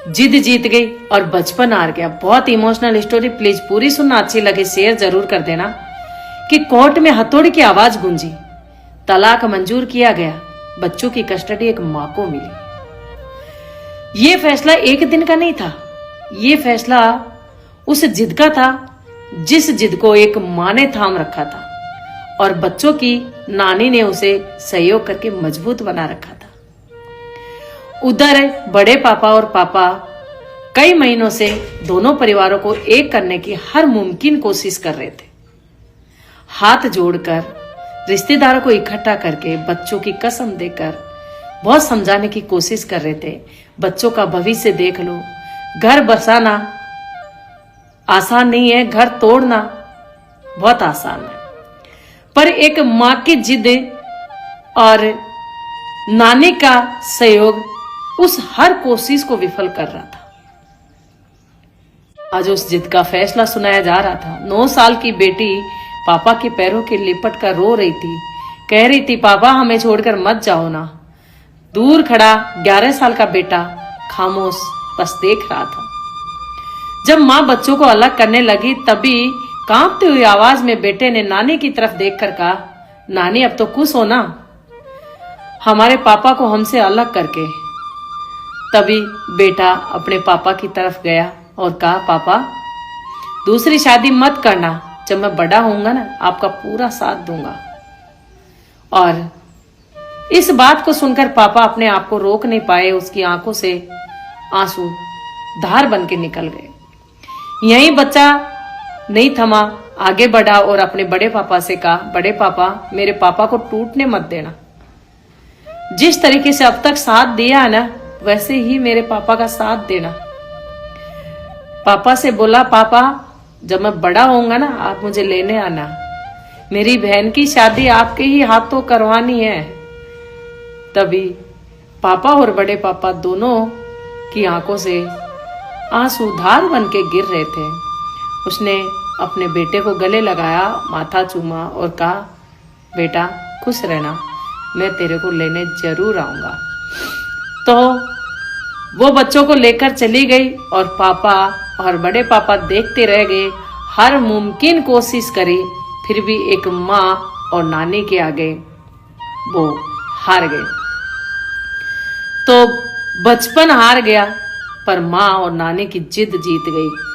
जिद जीत गई और बचपन हार गया। बहुत इमोशनल स्टोरी, प्लीज पूरी सुनना, अच्छी लगे शेयर जरूर कर देना। कि कोर्ट में हथौड़ी की आवाज गूंजी, तलाक मंजूर किया गया, बच्चों की कस्टडी एक मां को मिली। यह फैसला एक दिन का नहीं था, यह फैसला उस जिद का था जिस जिद को एक मां ने थाम रखा था और बच्चों की नानी ने उसे सहयोग करके मजबूत बना रखा था। उधर बड़े पापा और पापा कई महीनों से दोनों परिवारों को एक करने की हर मुमकिन कोशिश कर रहे थे। हाथ जोड़कर, रिश्तेदारों को इकट्ठा करके, बच्चों की कसम देकर बहुत समझाने की कोशिश कर रहे थे। बच्चों का भविष्य देख लो, घर बसाना आसान नहीं है, घर तोड़ना बहुत आसान है। पर एक मां की जिद और नानी का सहयोग उस हर कोशिश को विफल कर रहा था। आज उस जिद का फैसला सुनाया जा रहा था। 9 साल की बेटी पापा के पैरों के लिपट कर रो रही थी, कह रही थी, पापा हमें छोड़कर मत जाओ ना। दूर खड़ा 11 साल का बेटा खामोश बस देख रहा था। जब मां बच्चों को अलग करने लगी, तभी कांपती हुई आवाज में बेटे ने नानी की तरफ देखकर कहा, नानी अब तो खुश हो ना हमारे पापा को हमसे अलग करके। तभी बेटा अपने पापा की तरफ गया और कहा, पापा दूसरी शादी मत करना, जब मैं बड़ा होऊंगा ना आपका पूरा साथ दूंगा। और इस बात को सुनकर पापा अपने आप को रोक नहीं पाए, उसकी आंखों से आंसू धार बन के निकल गए। यही बच्चा नहीं थमा, आगे बढ़ा और अपने बड़े पापा से कहा, बड़े पापा मेरे पापा को टूटने मत देना। जिस तरीके से अब तक साथ दिया है ना, वैसे ही मेरे पापा का साथ देना। पापा से बोला, पापा जब मैं बड़ा होऊंगा ना आप मुझे लेने आना, मेरी बहन की शादी आपके ही हाथों करवानी है। तभी पापा और बड़े पापा दोनों की आंखों से आंसू धार बन के गिर रहे थे। उसने अपने बेटे को गले लगाया, माथा चूमा और कहा, बेटा खुश रहना, मैं तेरे को लेने जरूर आऊंगा। तो वो बच्चों को लेकर चली गई और पापा और बड़े पापा देखते रह गए। हर मुमकिन कोशिश करी, फिर भी एक माँ और नानी के आगे वो हार गए। तो बचपन हार गया, पर माँ और नानी की जिद जीत गई।